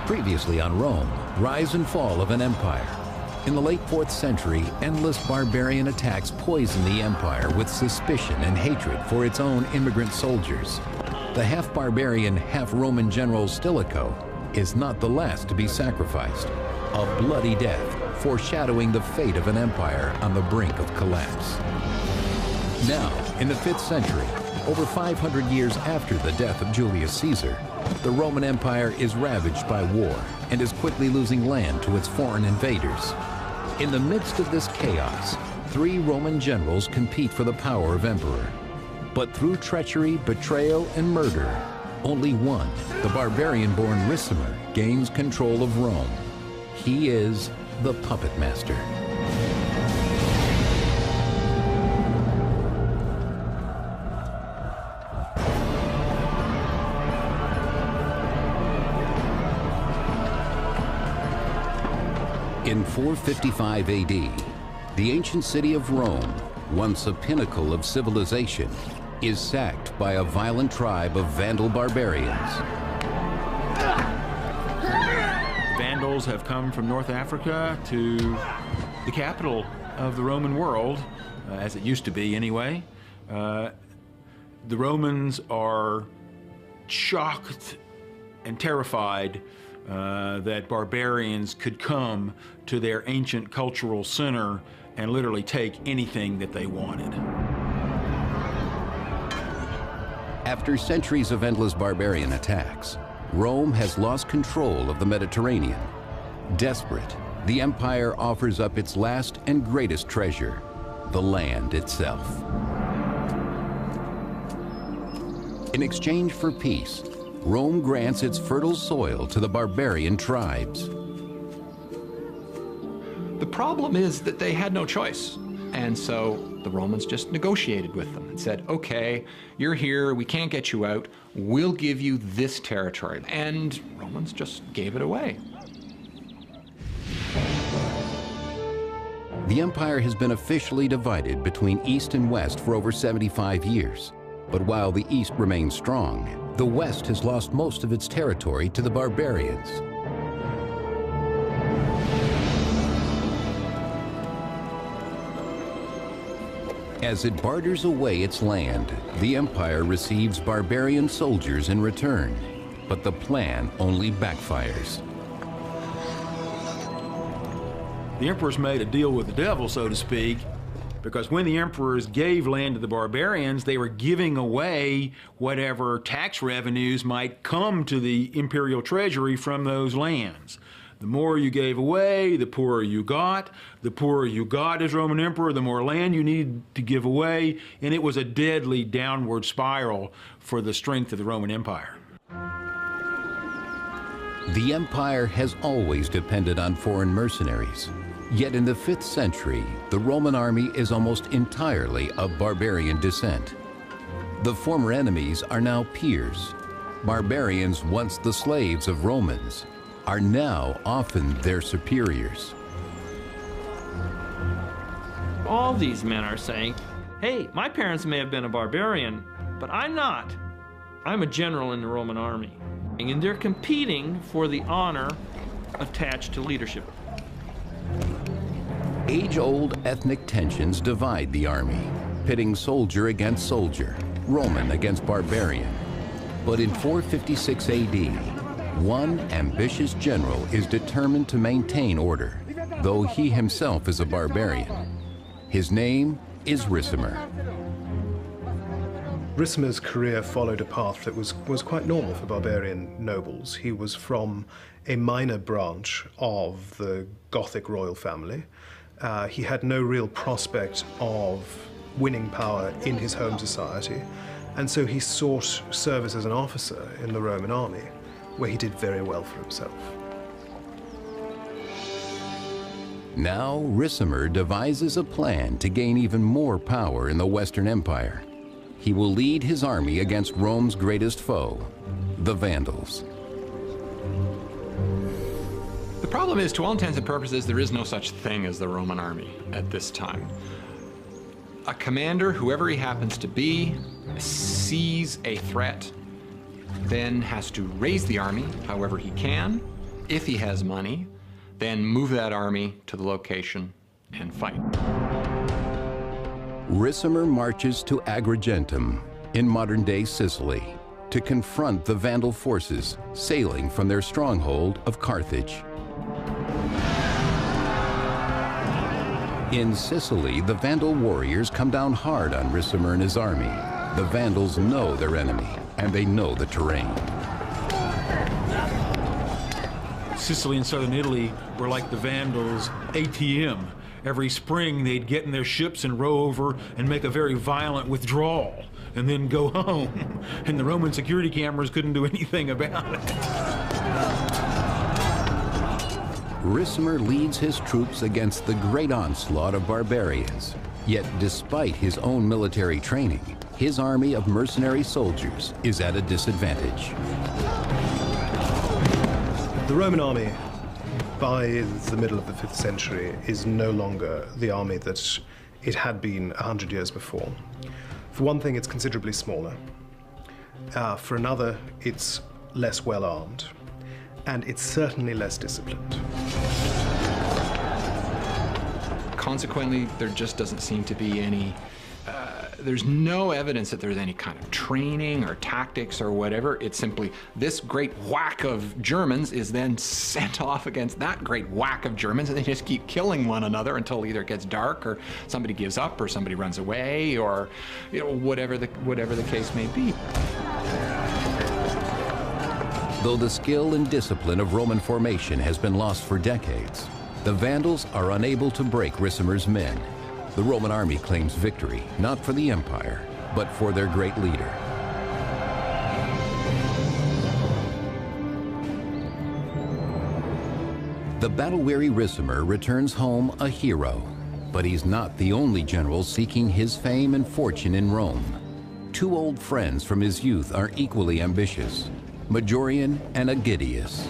Previously on Rome, rise and fall of an empire. In the late 4th century, endless barbarian attacks poisoned the empire with suspicion and hatred for its own immigrant soldiers. The half-barbarian, half-Roman general Stilicho is not the last to be sacrificed. A bloody death, foreshadowing the fate of an empire on the brink of collapse. Now, in the 5th century, over 500 years after the death of Julius Caesar, the Roman Empire is ravaged by war and is quickly losing land to its foreign invaders. In the midst of this chaos, 3 Roman generals compete for the power of emperor. But through treachery, betrayal, and murder, only one, the barbarian-born Ricimer, gains control of Rome. He is the puppet master. In 455 AD, the ancient city of Rome, once a pinnacle of civilization, is sacked by a violent tribe of Vandal barbarians. Vandals have come from North Africa to the capital of the Roman world, as it used to be anyway. The Romans are shocked and terrified that barbarians could come to their ancient cultural center and literally take anything that they wanted. After centuries of endless barbarian attacks, Rome has lost control of the Mediterranean. Desperate, the empire offers up its last and greatest treasure, the land itself. In exchange for peace, Rome grants its fertile soil to the barbarian tribes. The problem is that they had no choice. And so the Romans just negotiated with them and said, okay, you're here, we can't get you out, we'll give you this territory. And Romans just gave it away. The empire has been officially divided between East and West for over 75 years. But while the East remains strong, the West has lost most of its territory to the barbarians. As it barters away its land, the empire receives barbarian soldiers in return. But the plan only backfires. The emperors made a deal with the devil, so to speak, because when the emperors gave land to the barbarians, they were giving away whatever tax revenues might come to the imperial treasury from those lands. The more you gave away, the poorer you got. The poorer you got as Roman emperor, the more land you needed to give away, and it was a deadly downward spiral for the strength of the Roman Empire. The empire has always depended on foreign mercenaries. Yet in the 5th century, the Roman army is almost entirely of barbarian descent. The former enemies are now peers. Barbarians, once the slaves of Romans, are now often their superiors. All these men are saying, hey, my parents may have been a barbarian, but I'm not. I'm a general in the Roman army. And they're competing for the honor attached to leadership. Age-old ethnic tensions divide the army, pitting soldier against soldier, Roman against barbarian. But in 456 AD, one ambitious general is determined to maintain order, though he himself is a barbarian. His name is Ricimer. Ricimer's career followed a path that was quite normal for barbarian nobles. He was from a minor branch of the Gothic royal family. He had no real prospect of winning power in his home society, and so he sought service as an officer in the Roman army, where he did very well for himself. Now Ricimer devises a plan to gain even more power in the Western Empire. He will lead his army against Rome's greatest foe, the Vandals. The problem is, to all intents and purposes, there is no such thing as the Roman army at this time. A commander, whoever he happens to be, sees a threat, then has to raise the army however he can, If he has money, then move that army to the location and fight. Ricimer marches to Agrigentum in modern-day Sicily to confront the Vandal forces sailing from their stronghold of Carthage. In Sicily, the Vandal warriors come down hard on Ricimer and his army. The Vandals know their enemy, and they know the terrain. Sicily and southern Italy were like the Vandals' ATM. Every spring they'd get in their ships and row over and make a very violent withdrawal, and then go home. And the Roman security cameras couldn't do anything about it. Ricimer leads his troops against the great onslaught of barbarians. Yet despite his own military training, his army of mercenary soldiers is at a disadvantage. The Roman army, by the middle of the 5th century, is no longer the army that it had been 100 years before. For one thing, it's considerably smaller. For another, it's less well armed. And it's certainly less disciplined. Consequently, there just doesn't seem to be any, there's no evidence that there's any kind of training or tactics or whatever. It's simply this great whack of Germans is then sent off against that great whack of Germans, and they just keep killing one another until either it gets dark or somebody gives up or somebody runs away, or whatever the case may be. Though the skill and discipline of Roman formation has been lost for decades, the Vandals are unable to break Ricimer's men. The Roman army claims victory, not for the empire, but for their great leader. The battle-weary Ricimer returns home a hero, but he's not the only general seeking his fame and fortune in Rome. Two old friends from his youth are equally ambitious: Majorian and Aegidius.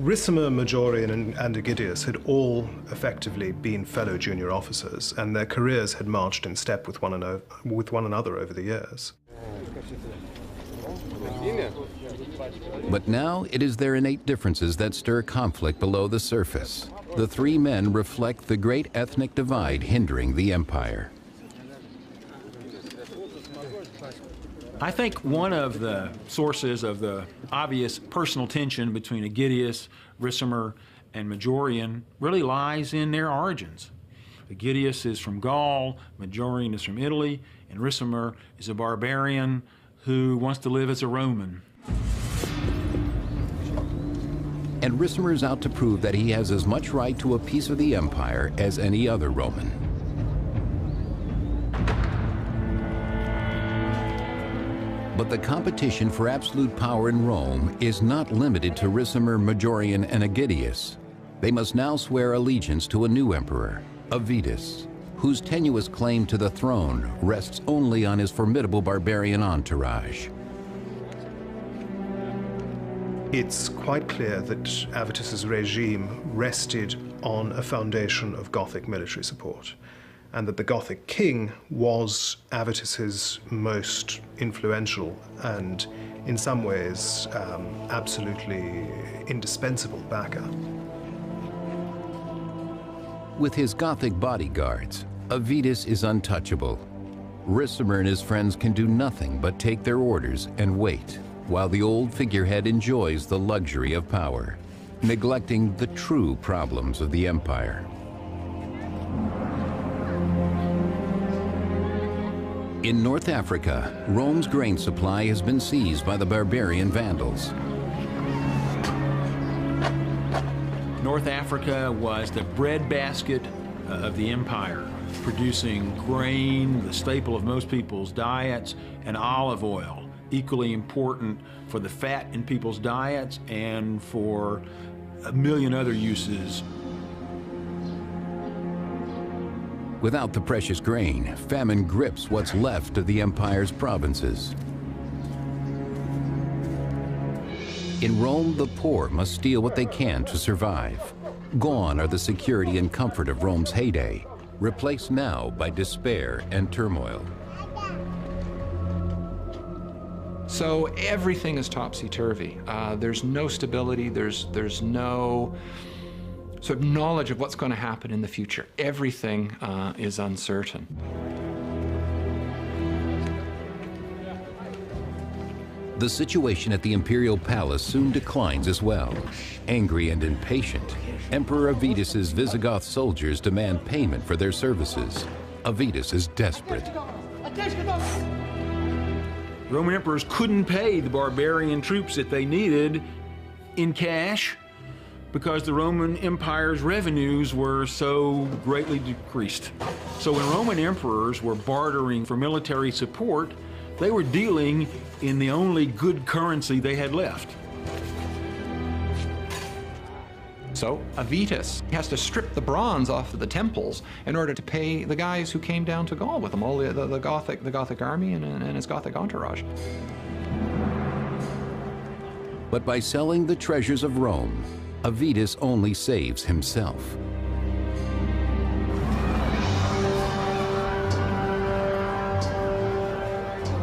Ricimer, Majorian, and Aegidius had all effectively been fellow junior officers, and their careers had marched in step with one another over the years. But now it is their innate differences that stir conflict below the surface. The three men reflect the great ethnic divide hindering the empire. I think one of the sources of the obvious personal tension between Aegidius, Ricimer, and Majorian really lies in their origins. Aegidius is from Gaul, Majorian is from Italy, and Ricimer is a barbarian who wants to live as a Roman. And Ricimer is out to prove that he has as much right to a piece of the empire as any other Roman. But the competition for absolute power in Rome is not limited to Ricimer, Majorian, and Aegidius. They must now swear allegiance to a new emperor, Avitus, whose tenuous claim to the throne rests only on his formidable barbarian entourage. It's quite clear that Avitus's regime rested on a foundation of Gothic military support, and that the Gothic king was Avitus's most influential and, in some ways, absolutely indispensable backer. With his Gothic bodyguards, Avitus is untouchable. Ricimer and his friends can do nothing but take their orders and wait, while the old figurehead enjoys the luxury of power, neglecting the true problems of the empire. In North Africa, Rome's grain supply has been seized by the barbarian Vandals. North Africa was the breadbasket of the empire, producing grain, the staple of most people's diets, and olive oil, equally important for the fat in people's diets and for a million other uses. Without the precious grain, famine grips what's left of the empire's provinces. In Rome, the poor must steal what they can to survive. Gone are the security and comfort of Rome's heyday, replaced now by despair and turmoil. So everything is topsy-turvy. There's no stability, there's no sort of knowledge of what's going to happen in the future. Everything is uncertain. The situation at the imperial palace soon declines as well. Angry and impatient, Emperor Avitus's Visigoth soldiers demand payment for their services. Avitus is desperate. Roman emperors couldn't pay the barbarian troops that they needed in cash because the Roman Empire's revenues were so greatly decreased. So when Roman emperors were bartering for military support, they were dealing in the only good currency they had left. So Avitus has to strip the bronze off of the temples in order to pay the guys who came down to Gaul with him, all the Gothic army and his Gothic entourage. But by selling the treasures of Rome, Avitus only saves himself.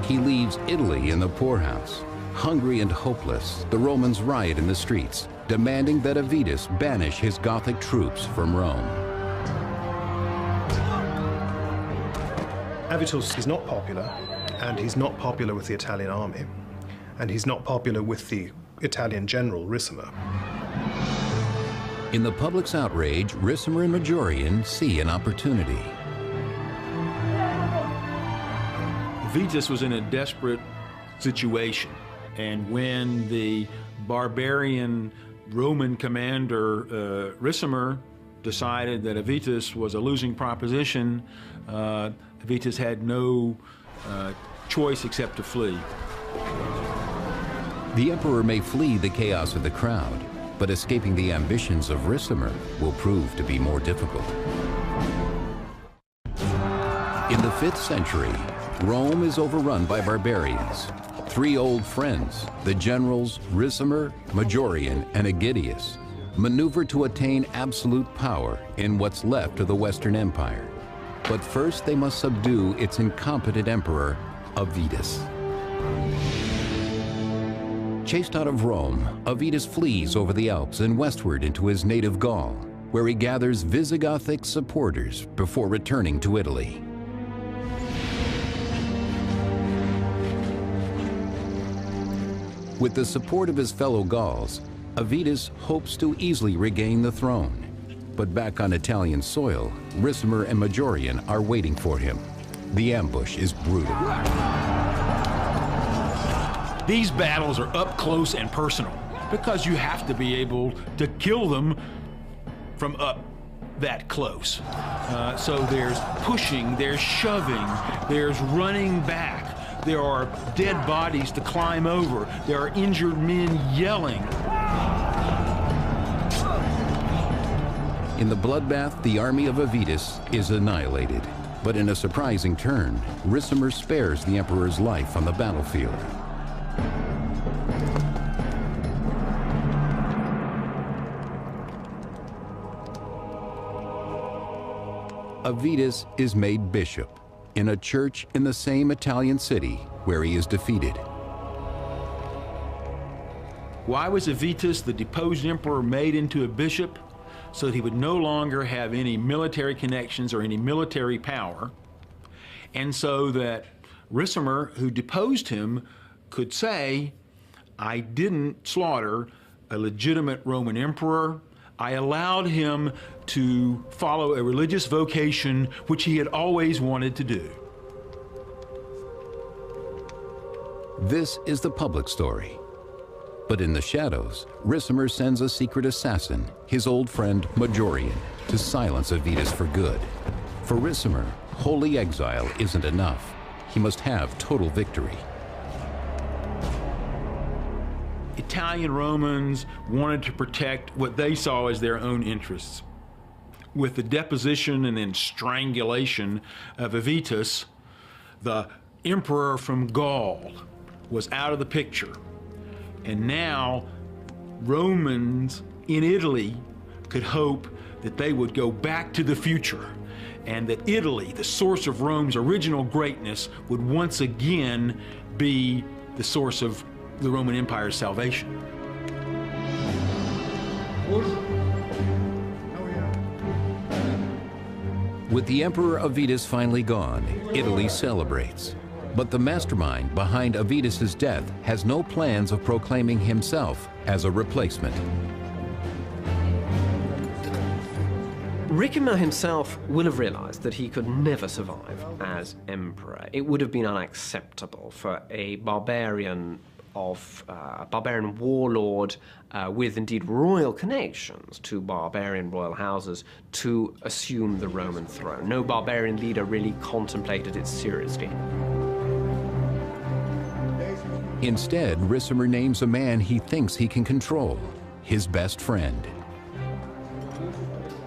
He leaves Italy in the poorhouse. Hungry and hopeless, the Romans riot in the streets, demanding that Avitus banish his Gothic troops from Rome. Avitus is not popular, and he's not popular with the Italian army, and he's not popular with the Italian general, Ricimer. In the public's outrage, Ricimer and Majorian see an opportunity. Avitus was in a desperate situation, and when the barbarian Roman commander Ricimer decided that Avitus was a losing proposition, Avitus had no choice except to flee. The emperor may flee the chaos of the crowd, but escaping the ambitions of Ricimer will prove to be more difficult. In the 5th century, Rome is overrun by barbarians. 3 old friends, the generals Ricimer, Majorian, and Aegidius, maneuver to attain absolute power in what's left of the Western Empire. But first they must subdue its incompetent emperor, Avitus. Chased out of Rome, Avitus flees over the Alps and westward into his native Gaul, where he gathers Visigothic supporters before returning to Italy. With the support of his fellow Gauls, Avitus hopes to easily regain the throne. But back on Italian soil, Ricimer and Majorian are waiting for him. The ambush is brutal. These battles are up close and personal because you have to be able to kill them from up that close. So there's pushing, there's shoving, there's running back. There are dead bodies to climb over. There are injured men yelling. In the bloodbath, the army of Avitus is annihilated. But in a surprising turn, Ricimer spares the emperor's life on the battlefield. Avitus is made bishop in a church in the same Italian city where he is defeated. Why was Avitus, the deposed emperor, made into a bishop? So that he would no longer have any military connections or any military power, and so that Ricimer, who deposed him, could say, I didn't slaughter a legitimate Roman emperor. I allowed him to follow a religious vocation which he had always wanted to do. This is the public story. But in the shadows, Ricimer sends a secret assassin, his old friend Majorian, to silence Avitus for good. For Ricimer, holy exile isn't enough. He must have total victory. Italian Romans wanted to protect what they saw as their own interests. With the deposition and then strangulation of Avitus, the emperor from Gaul was out of the picture. And now Romans in Italy could hope that they would go back to the future and that Italy, the source of Rome's original greatness, would once again be the source of the Roman Empire's salvation. With the Emperor Avitus finally gone, Italy celebrates. But the mastermind behind Avitus's death has no plans of proclaiming himself as a replacement. Ricimer himself will have realized that he could never survive as emperor. It would have been unacceptable for a barbarian warlord with indeed royal connections to barbarian royal houses to assume the Roman throne. No barbarian leader really contemplated it seriously. Instead, Ricimer names a man he thinks he can control, his best friend.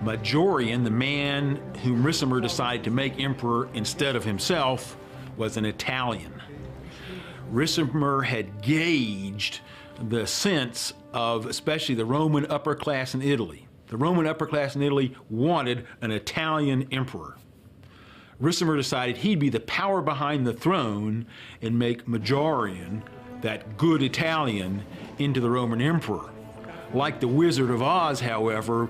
Majorian, the man whom Ricimer decided to make emperor instead of himself, was an Italian. Ricimer had gauged the sense of especially the Roman upper class in Italy. The Roman upper class in Italy wanted an Italian emperor. Ricimer decided he'd be the power behind the throne and make Majorian, that good Italian, into the Roman emperor. Like the Wizard of Oz, however,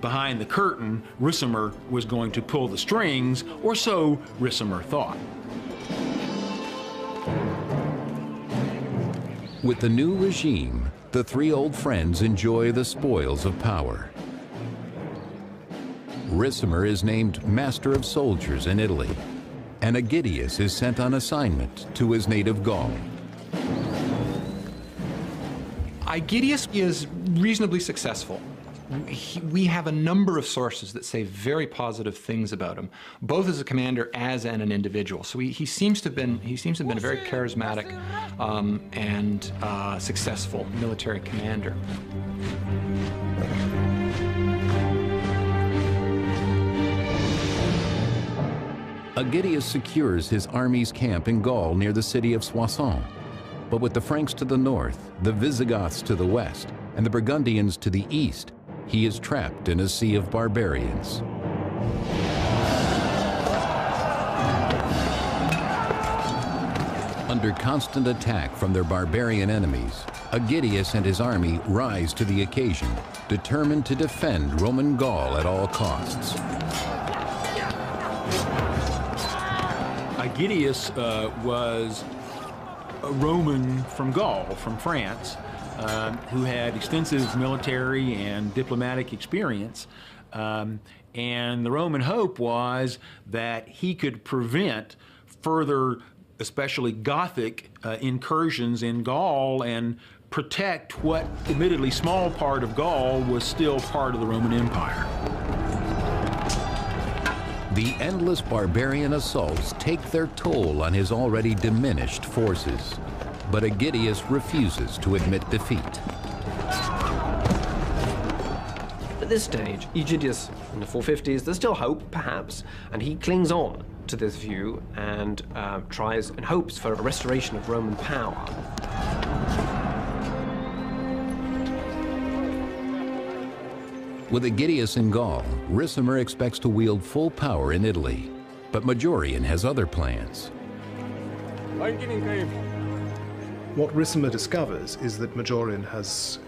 behind the curtain, Ricimer was going to pull the strings, or so Ricimer thought. With the new regime, the three old friends enjoy the spoils of power. Ricimer is named Master of Soldiers in Italy, and Aegidius is sent on assignment to his native Gaul. Aegidius is reasonably successful. We have a number of sources that say very positive things about him, both as a commander as an individual. So he seems to have been a very charismatic and successful military commander. Aegidius secures his army's camp in Gaul near the city of Soissons. But with the Franks to the north, the Visigoths to the west, and the Burgundians to the east, he is trapped in a sea of barbarians. Under constant attack from their barbarian enemies, Aegidius and his army rise to the occasion, determined to defend Roman Gaul at all costs. Aegidius was a Roman from Gaul, from France, who had extensive military and diplomatic experience. And the Roman hope was that he could prevent further, especially Gothic incursions in Gaul and protect what admittedly small part of Gaul was still part of the Roman Empire. The endless barbarian assaults take their toll on his already diminished forces. But Aegidius refuses to admit defeat. At this stage, Aegidius, in the 450s, there's still hope, perhaps, and he clings on to this view and tries and hopes for a restoration of Roman power. With Aegidius in Gaul, Ricimer expects to wield full power in Italy. But Majorian has other plans. What Ricimer discovers is that Majorian has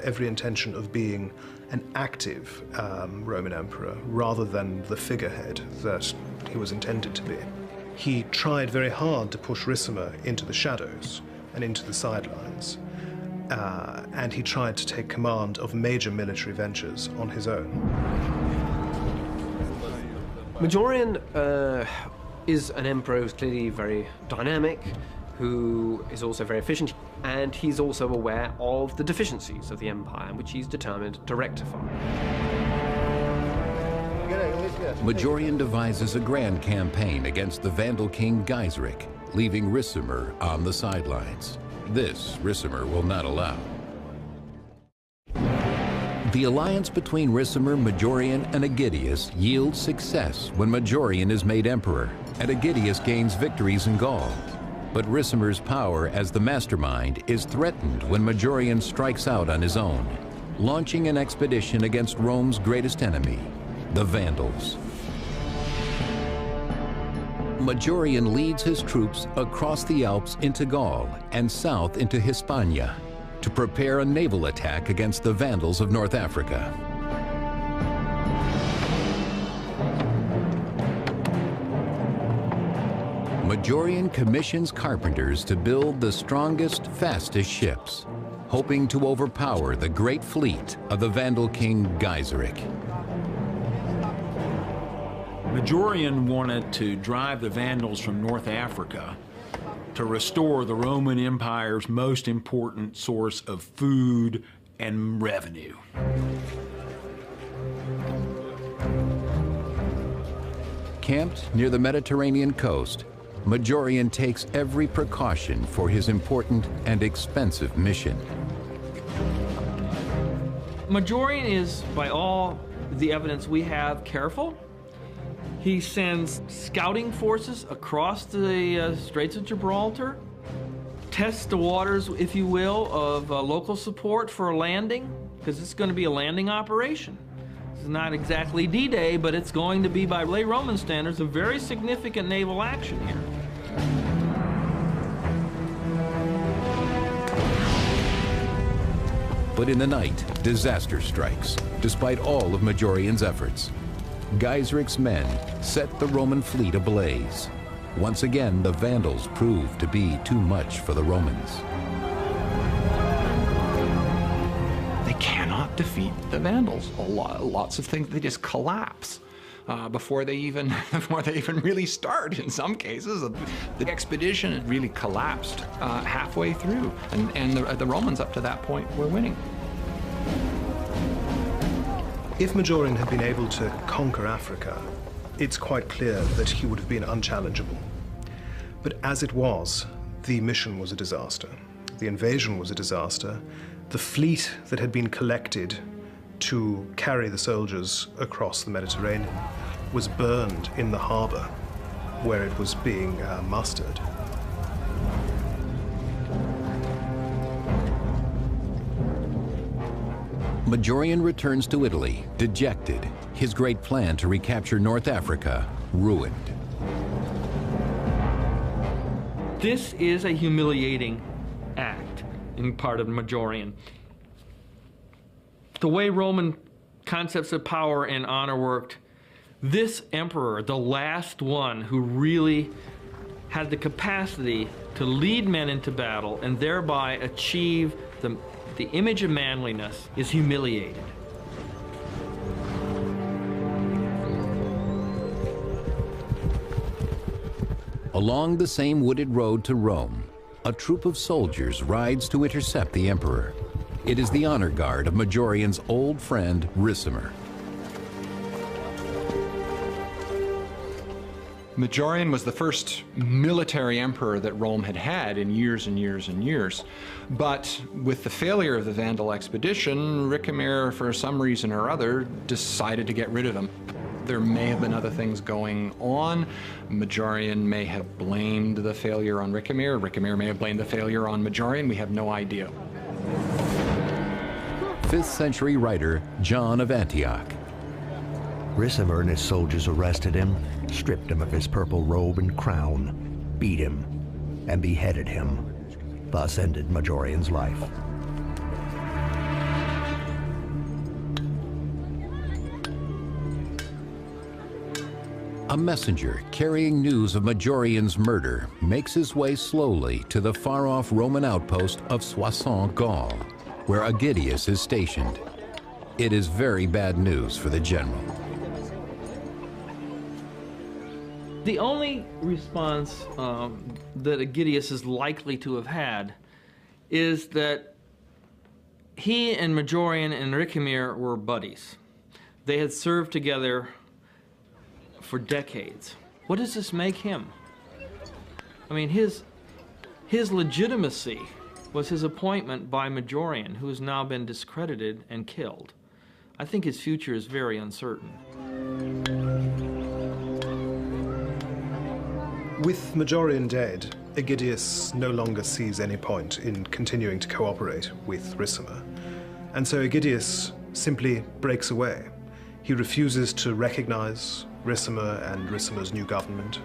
every intention of being an active Roman emperor rather than the figurehead that he was intended to be. He tried very hard to push Ricimer into the shadows and into the sidelines, and he tried to take command of major military ventures on his own. Majorian is an emperor who's clearly very dynamic, who is also very efficient, and he's also aware of the deficiencies of the empire, which he's determined to rectify. Majorian devises a grand campaign against the Vandal king Gaiseric, leaving Ricimer on the sidelines. This Ricimer will not allow. The alliance between Ricimer, Majorian, and Aegidius yields success when Majorian is made emperor, and Aegidius gains victories in Gaul. But Ricimer's power as the mastermind is threatened when Majorian strikes out on his own, launching an expedition against Rome's greatest enemy, the Vandals. Majorian leads his troops across the Alps into Gaul and south into Hispania to prepare a naval attack against the Vandals of North Africa. Majorian commissions carpenters to build the strongest, fastest ships, hoping to overpower the great fleet of the Vandal king Gaiseric. Majorian wanted to drive the Vandals from North Africa to restore the Roman Empire's most important source of food and revenue. Camped near the Mediterranean coast, Majorian takes every precaution for his important and expensive mission. Majorian is, by all the evidence we have, careful. He sends scouting forces across the Straits of Gibraltar, tests the waters, if you will, of local support for a landing, because it's going to be a landing operation. It's not exactly D-Day, but it's going to be, by late Roman standards, a very significant naval action here. But in the night, disaster strikes, despite all of Majorian's efforts. Gaiseric's men set the Roman fleet ablaze. Once again, the Vandals proved to be too much for the Romans. They cannot defeat the Vandals. Lots of things, they just collapse before they even really start. In some cases, the expedition had really collapsed halfway through, and the Romans up to that point were winning. If Majorian had been able to conquer Africa, it's quite clear that he would have been unchallengeable. But as it was, the mission was a disaster. The invasion was a disaster. The fleet that had been collected to carry the soldiers across the Mediterranean was burned in the harbor where it was being mustered. Majorian returns to Italy, dejected, his great plan to recapture North Africa ruined. This is a humiliating act in part of Majorian. The way Roman concepts of power and honor worked, this emperor, the last one who really had the capacity to lead men into battle and thereby achieve the image of manliness, is humiliated. Along the same wooded road to Rome, a troop of soldiers rides to intercept the emperor. It is the honor guard of Majorian's old friend, Ricimer. Majorian was the first military emperor that Rome had had in years and years and years. But with the failure of the Vandal expedition, Ricimer, for some reason or other, decided to get rid of him. There may have been other things going on. Majorian may have blamed the failure on Ricimer. Ricimer may have blamed the failure on Majorian. We have no idea. 5th century writer John of Antioch. Ricimer and his soldiers arrested him, stripped him of his purple robe and crown, beat him, and beheaded him. Thus ended Majorian's life. A messenger carrying news of Majorian's murder makes his way slowly to the far-off Roman outpost of Soissons, Gaul, where Aegidius is stationed. It is very bad news for the general. The only response that Aegidius is likely to have had is that he and Majorian and Ricimer were buddies. They had served together for decades. What does this make him? I mean, his legitimacy was his appointment by Majorian, who has now been discredited and killed. I think his future is very uncertain. With Majorian dead, Aegidius no longer sees any point in continuing to cooperate with Ricimer. And so Aegidius simply breaks away. He refuses to recognize Ricimer and Ricimer's new government,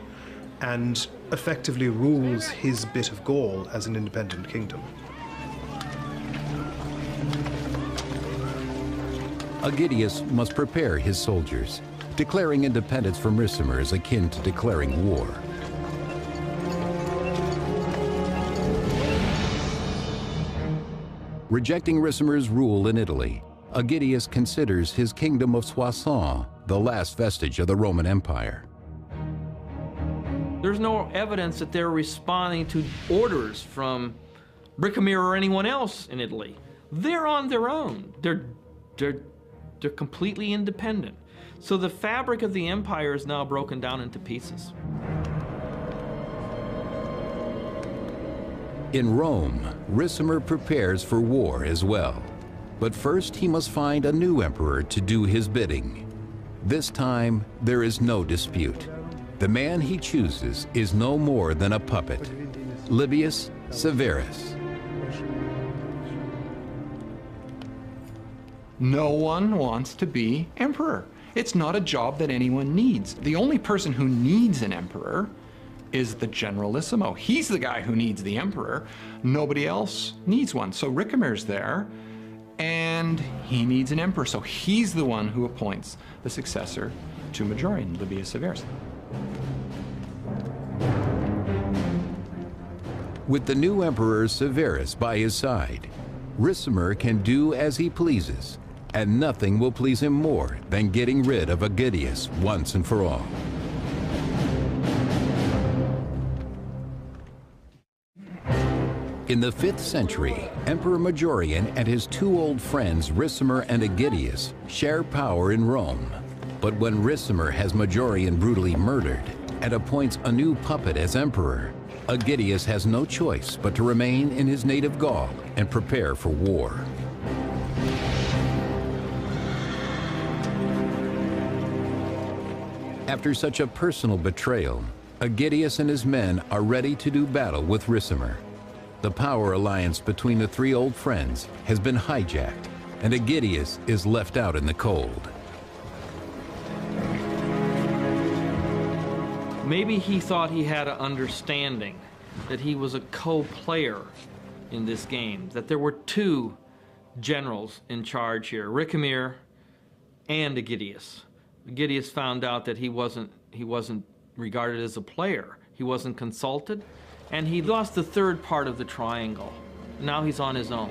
and effectively rules his bit of Gaul as an independent kingdom. Aegidius must prepare his soldiers. Declaring independence from Ricimer is akin to declaring war. Rejecting Ricimer's rule in Italy, Aegidius considers his kingdom of Soissons the last vestige of the Roman Empire. There's no evidence that they're responding to orders from Ricimer or anyone else in Italy. They're on their own. They're completely independent. So the fabric of the empire is now broken down into pieces. In Rome, Ricimer prepares for war as well. But first he must find a new emperor to do his bidding. This time, there is no dispute. The man he chooses is no more than a puppet, Livius Severus. No one wants to be emperor. It's not a job that anyone needs. The only person who needs an emperor is the generalissimo. He's the guy who needs the emperor. Nobody else needs one. So Ricimer's there, and he needs an emperor. So he's the one who appoints the successor to Majorian, Livius Severus. With the new emperor Severus by his side, Ricimer can do as he pleases, and nothing will please him more than getting rid of Aegidius once and for all. In the 5th century, Emperor Majorian and his two old friends Ricimer and Aegidius share power in Rome. But when Ricimer has Majorian brutally murdered and appoints a new puppet as emperor, Aegidius has no choice but to remain in his native Gaul and prepare for war. After such a personal betrayal, Aegidius and his men are ready to do battle with Ricimer. The power alliance between the three old friends has been hijacked, and Aegidius is left out in the cold. Maybe he thought he had an understanding that he was a co-player in this game, that there were two generals in charge here, Ricimer and Aegidius. Aegidius found out that he wasn't regarded as a player. He wasn't consulted, and he lost the third part of the triangle. Now he's on his own.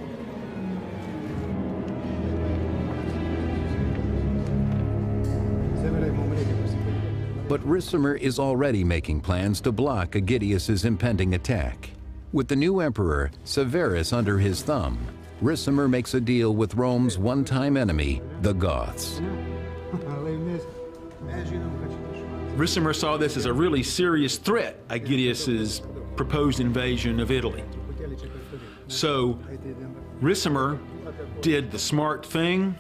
But Ricimer is already making plans to block Aegidius's impending attack. With the new emperor, Severus, under his thumb, Ricimer makes a deal with Rome's one-time enemy, the Goths. Ricimer saw this as a really serious threat, Aegidius's proposed invasion of Italy. So Ricimer did the smart thing.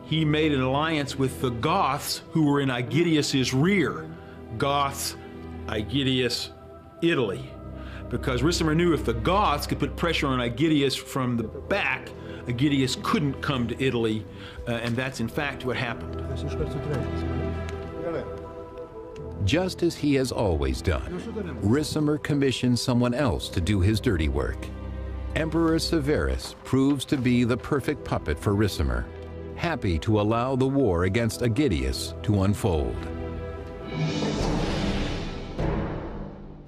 He made an alliance with the Goths, who were in Aegidius's rear. Goths, Aegidius, Italy. Because Ricimer knew if the Goths could put pressure on Aegidius from the back, Aegidius couldn't come to Italy, and that's in fact what happened. Just as he has always done, Ricimer commissions someone else to do his dirty work. Emperor Severus proves to be the perfect puppet for Ricimer, happy to allow the war against Aegidius to unfold.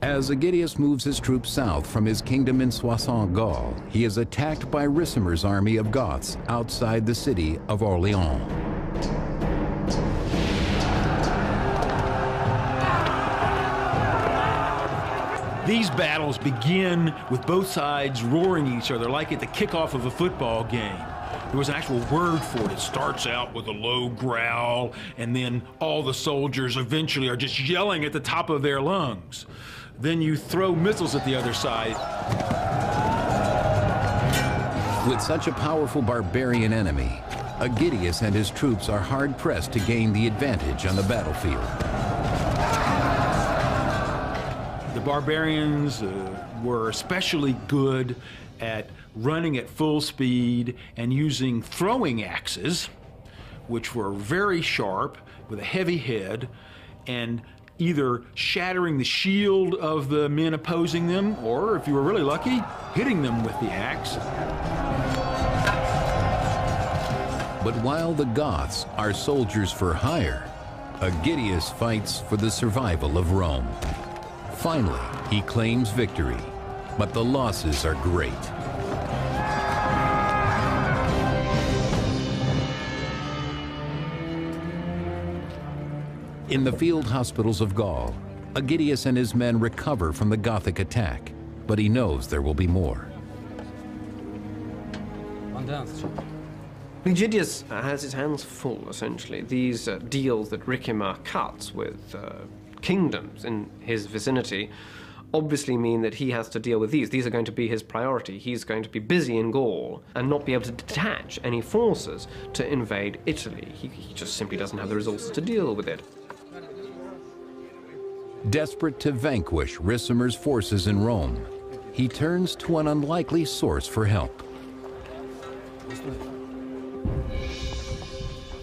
As Aegidius moves his troops south from his kingdom in Soissons, Gaul, he is attacked by Ricimer's army of Goths outside the city of Orléans. These battles begin with both sides roaring each other like at the kickoff of a football game. There was an actual word for it. It starts out with a low growl, and then all the soldiers eventually are just yelling at the top of their lungs. Then you throw missiles at the other side. With such a powerful barbarian enemy, Aegidius and his troops are hard-pressed to gain the advantage on the battlefield. The barbarians were especially good at running at full speed and using throwing axes, which were very sharp with a heavy head, and either shattering the shield of the men opposing them, or if you were really lucky, hitting them with the axe. But while the Goths are soldiers for hire, Aegidius fights for the survival of Rome. Finally, he claims victory, but the losses are great. In the field hospitals of Gaul, Aegidius and his men recover from the Gothic attack, but he knows there will be more. Aegidius has his hands full, essentially. These deals that Ricimer cuts with kingdoms in his vicinity obviously mean that he has to deal with these. These are going to be his priority. He's going to be busy in Gaul and not be able to detach any forces to invade Italy. He just simply doesn't have the resources to deal with it. Desperate to vanquish Ricimer's forces in Rome, he turns to an unlikely source for help.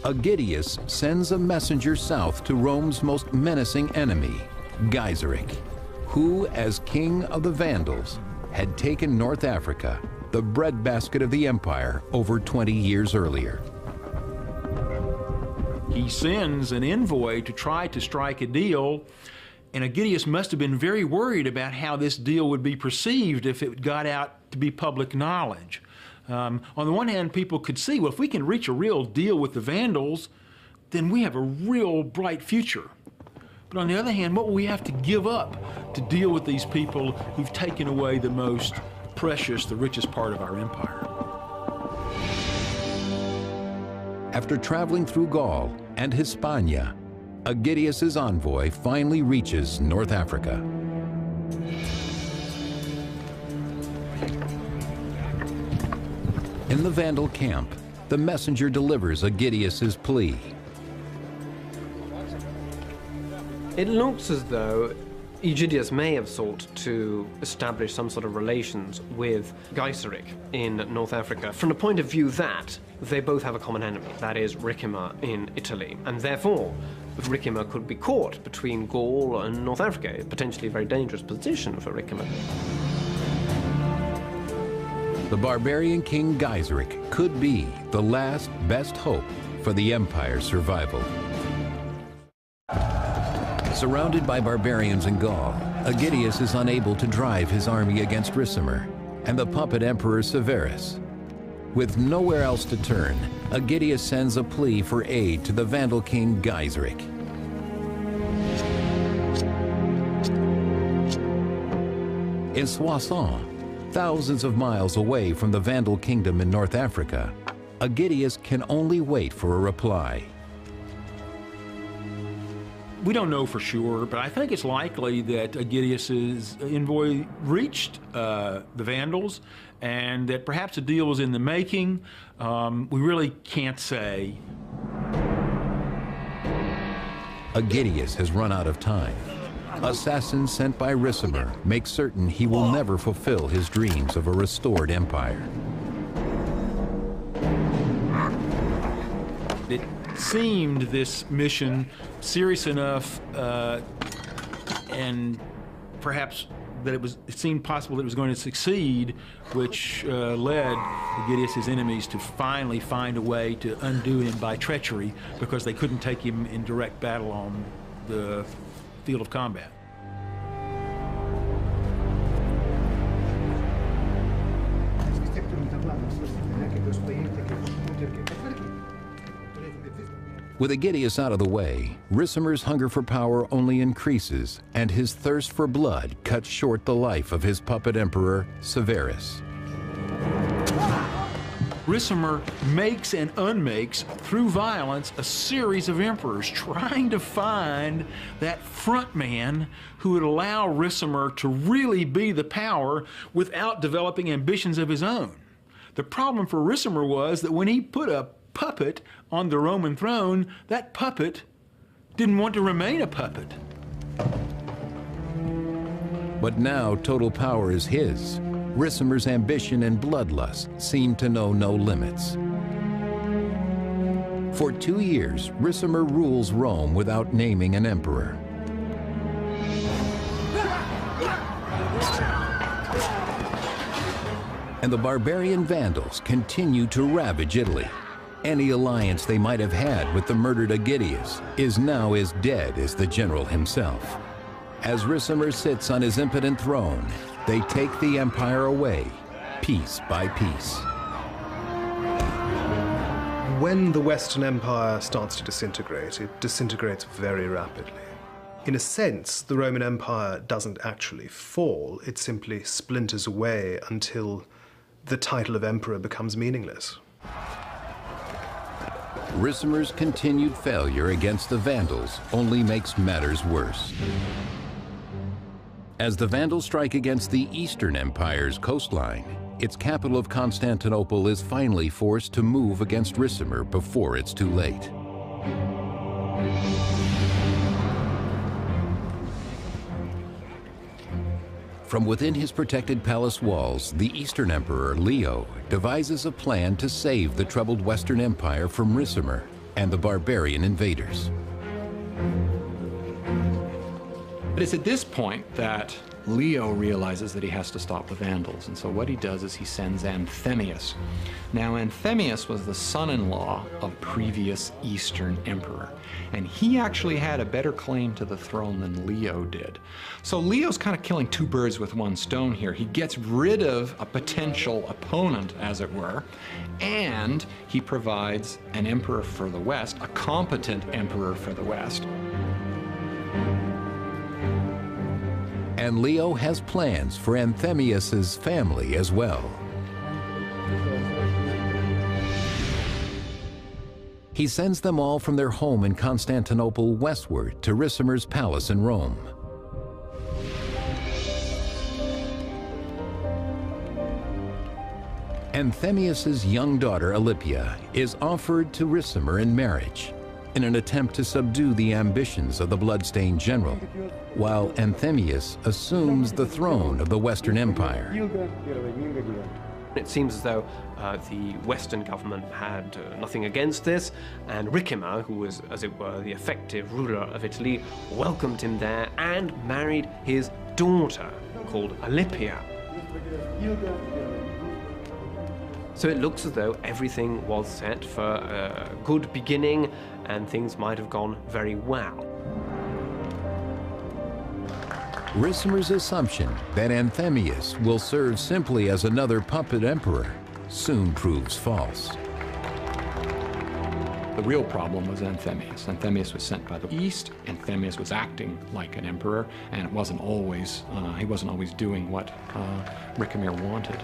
Aegidius sends a messenger south to Rome's most menacing enemy, Gaiseric, who, as king of the Vandals, had taken North Africa, the breadbasket of the empire, over 20 years earlier. He sends an envoy to try to strike a deal, and Aegidius must have been very worried about how this deal would be perceived if it got out to be public knowledge. On the one hand, people could see, well, if we can reach a real deal with the Vandals, then we have a real bright future. But on the other hand, what will we have to give up to deal with these people who've taken away the most precious, the richest part of our empire? After traveling through Gaul and Hispania, Aegidius's envoy finally reaches North Africa. In the Vandal camp, the messenger delivers Aegidius's plea. It looks as though Aegidius may have sought to establish some sort of relations with Gaiseric in North Africa from the point of view that they both have a common enemy, that is Ricimer in Italy, and therefore Ricimer could be caught between Gaul and North Africa, a potentially very dangerous position for Ricimer. The barbarian king Gaiseric could be the last best hope for the empire's survival. Surrounded by barbarians in Gaul, Aegidius is unable to drive his army against Ricimer and the puppet emperor Severus. With nowhere else to turn, Aegidius sends a plea for aid to the Vandal king Gaiseric. In Soissons, thousands of miles away from the Vandal kingdom in North Africa, Aegidius can only wait for a reply. We don't know for sure, but I think it's likely that Aegidius's envoy reached the Vandals and that perhaps a deal was in the making. We really can't say. Aegidius has run out of time. Assassins sent by Ricimer make certain he will never fulfill his dreams of a restored empire. It seemed this mission serious enough and perhaps that it seemed possible that it was going to succeed, which led Aegidius's enemies to finally find a way to undo him by treachery because they couldn't take him in direct battle on the field of combat. With Aegidius out of the way, Ricimer's hunger for power only increases, and his thirst for blood cuts short the life of his puppet emperor, Severus. Ricimer makes and unmakes, through violence, a series of emperors, trying to find that front man who would allow Ricimer to really be the power without developing ambitions of his own. The problem for Ricimer was that when he put a puppet on the Roman throne, that puppet didn't want to remain a puppet. But now total power is his. Ricimer's ambition and bloodlust seem to know no limits. For 2 years, Ricimer rules Rome without naming an emperor. and the barbarian Vandals continue to ravage Italy. Any alliance they might have had with the murdered Aegidius is now as dead as the general himself. As Ricimer sits on his impotent throne, they take the empire away, piece by piece. When the Western Empire starts to disintegrate, it disintegrates very rapidly. In a sense, the Roman Empire doesn't actually fall, it simply splinters away until the title of emperor becomes meaningless. Ricimer's continued failure against the Vandals only makes matters worse. As the Vandals strike against the Eastern Empire's coastline, its capital of Constantinople is finally forced to move against Ricimer before it's too late. From within his protected palace walls, the Eastern Emperor, Leo, devises a plan to save the troubled Western Empire from Ricimer and the barbarian invaders. But it's at this point that Leo realizes that he has to stop the Vandals, and so what he does is he sends Anthemius. Now, Anthemius was the son-in-law of previous Eastern emperor, and he actually had a better claim to the throne than Leo did. So Leo's kind of killing two birds with one stone here. He gets rid of a potential opponent, as it were, and he provides an emperor for the West, a competent emperor for the West. And Leo has plans for Anthemius's family as well. He sends them all from their home in Constantinople westward to Ricimer's palace in Rome. Anthemius's young daughter, Alypia, is offered to Ricimer in marriage in an attempt to subdue the ambitions of the bloodstained general, while Anthemius assumes the throne of the Western Empire. It seems as though the Western government had nothing against this, and Ricimer, who was, as it were, the effective ruler of Italy, welcomed him there and married his daughter, called Alypia. So it looks as though everything was set for a good beginning, and things might have gone very well. Ricimer's assumption that Anthemius will serve simply as another puppet emperor soon proves false. The real problem was Anthemius. Anthemius was sent by the East. Anthemius was acting like an emperor, and it wasn't always, he wasn't always doing what Ricimer wanted.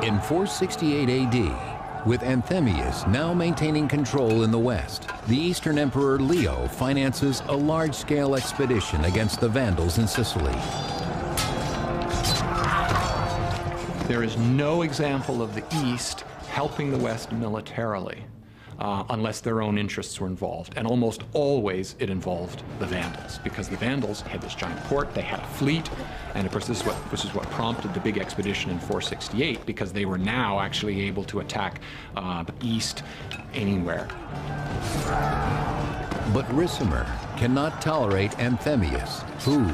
In 468 AD, with Anthemius now maintaining control in the west, the Eastern Emperor Leo finances a large-scale expedition against the Vandals in Sicily. There is no example of the East helping the West militarily unless their own interests were involved. And almost always it involved the Vandals, because the Vandals had this giant port, they had a fleet, and of course this is what prompted the big expedition in 468, because they were now actually able to attack the East anywhere. But Ricimer cannot tolerate Anthemius, who,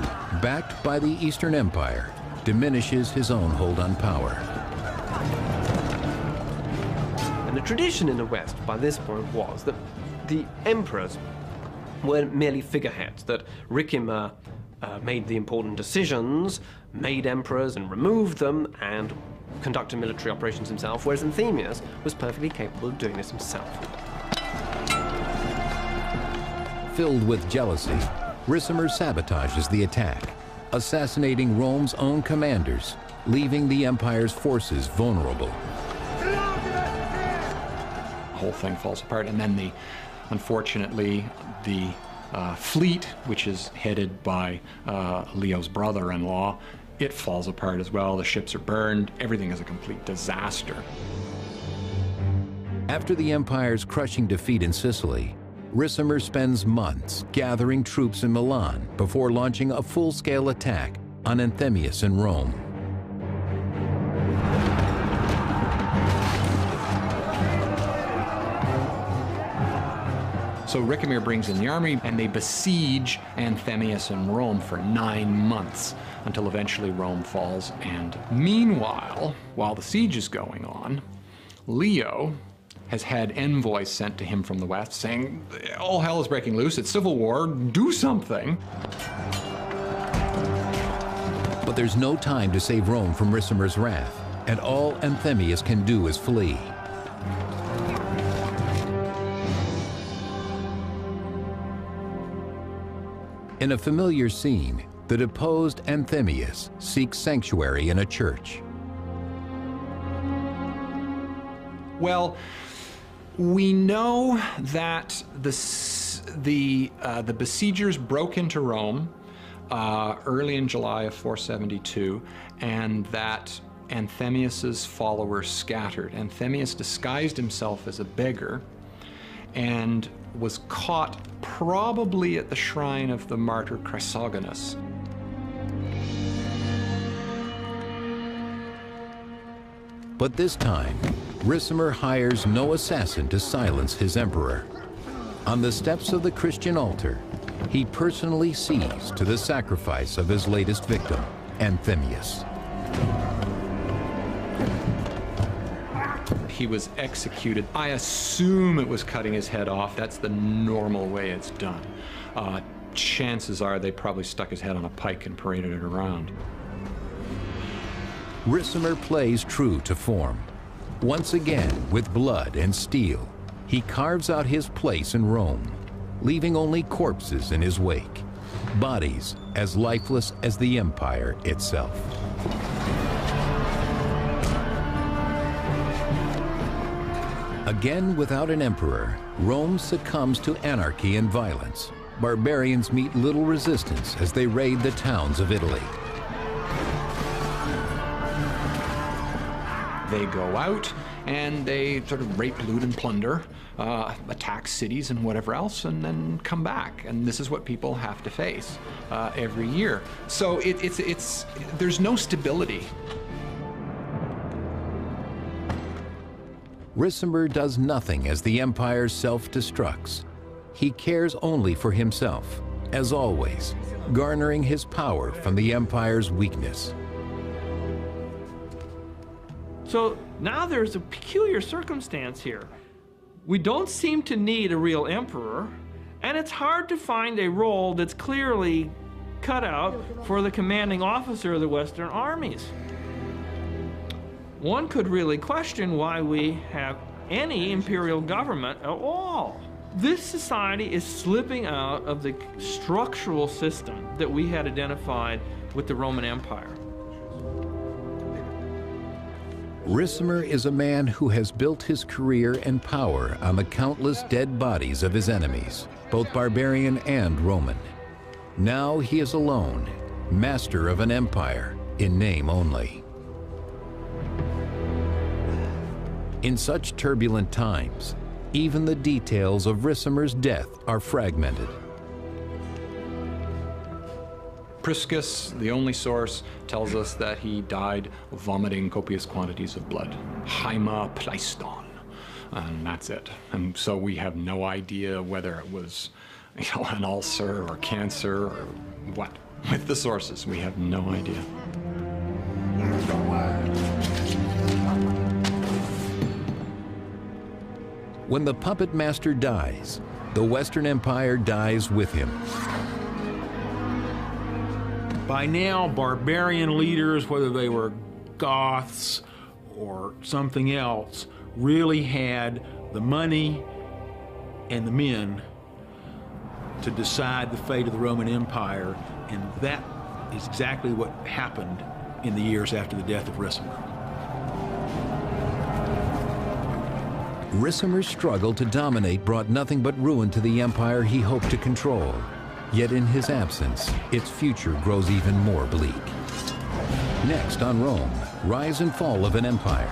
backed by the Eastern Empire, diminishes his own hold on power. And the tradition in the West by this point was that the emperors were merely figureheads, that Ricimer made the important decisions, made emperors and removed them, and conducted military operations himself, whereas Anthemius was perfectly capable of doing this himself. Filled with jealousy, Ricimer sabotages the attack, assassinating Rome's own commanders, leaving the empire's forces vulnerable. The whole thing falls apart, and then unfortunately, the fleet, which is headed by Leo's brother-in-law, it falls apart as well. The ships are burned. Everything is a complete disaster. After the empire's crushing defeat in Sicily, Ricimer spends months gathering troops in Milan before launching a full-scale attack on Anthemius in Rome. So Ricimer brings in the army, and they besiege Anthemius in Rome for 9 months, until eventually Rome falls. And meanwhile, while the siege is going on, Leo has had envoys sent to him from the west saying, all hell is breaking loose, it's civil war, do something. But there's no time to save Rome from Ricimer's wrath, and all Anthemius can do is flee. In a familiar scene, the deposed Anthemius seeks sanctuary in a church. Well, we know that the besiegers broke into Rome early in July of 472, and that Anthemius's followers scattered. Anthemius disguised himself as a beggar and was caught probably at the shrine of the martyr Chrysogonus. But this time, Ricimer hires no assassin to silence his emperor. On the steps of the Christian altar, he personally sees to the sacrifice of his latest victim, Anthemius. He was executed. I assume it was cutting his head off. That's the normal way it's done. Chances are they probably stuck his head on a pike and paraded it around. Ricimer plays true to form. Once again, with blood and steel, he carves out his place in Rome, leaving only corpses in his wake, bodies as lifeless as the empire itself. Again, without an emperor, Rome succumbs to anarchy and violence. Barbarians meet little resistance as they raid the towns of Italy. They go out and they sort of rape, loot, and plunder, attack cities and whatever else, and then come back. And this is what people have to face every year. So there's no stability. Ricimer does nothing as the empire self-destructs. He cares only for himself, as always, garnering his power from the empire's weakness. So now there's a peculiar circumstance here. We don't seem to need a real emperor, and it's hard to find a role that's clearly cut out for the commanding officer of the Western armies. One could really question why we have any imperial government at all. This society is slipping out of the structural system that we had identified with the Roman Empire. Ricimer is a man who has built his career and power on the countless dead bodies of his enemies, both barbarian and Roman. Now he is alone, master of an empire in name only. In such turbulent times, even the details of Ricimer's death are fragmented. Priscus, the only source, tells us that he died vomiting copious quantities of blood. Haima pleiston. And that's it. And so we have no idea whether it was an ulcer or cancer or what. With the sources, we have no idea. When the puppet master dies, the Western Empire dies with him. By now, barbarian leaders, whether they were Goths or something else, really had the money and the men to decide the fate of the Roman Empire, and that is exactly what happened in the years after the death of Ricimer. Ricimer's struggle to dominate brought nothing but ruin to the empire he hoped to control. Yet in his absence, its future grows even more bleak. Next on Rome, rise and fall of an empire.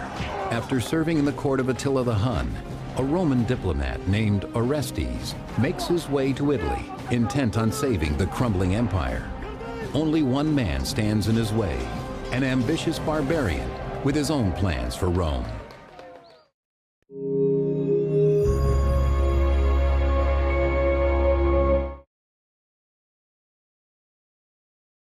After serving in the court of Attila the Hun, a Roman diplomat named Orestes makes his way to Italy, intent on saving the crumbling empire. Only one man stands in his way, an ambitious barbarian with his own plans for Rome.